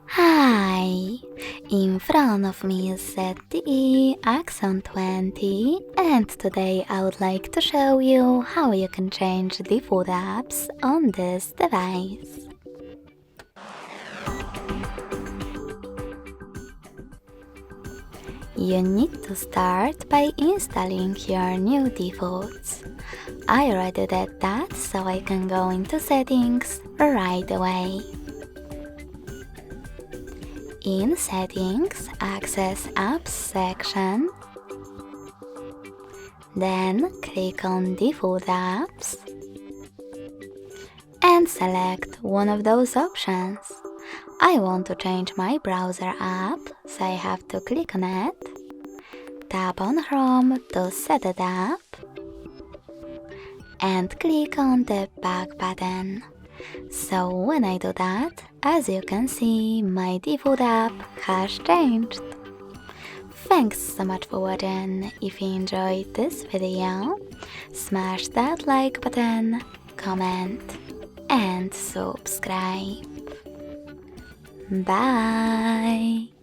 Hi! In front of me is ZTE AXON 20, and today I would like to show you how you can change default apps on this device. You need to start by installing your new defaults. I already did that, so I can go into settings right away. In Settings, access Apps section, then click on Default Apps and select one of those options. I want to change my browser app, so I have to click on it, tap on Chrome to set it up, and click on the back button. So when I do that, as you can see, my default app has changed. Thanks so much for watching. If you enjoyed this video, smash that like button, comment and subscribe. Bye!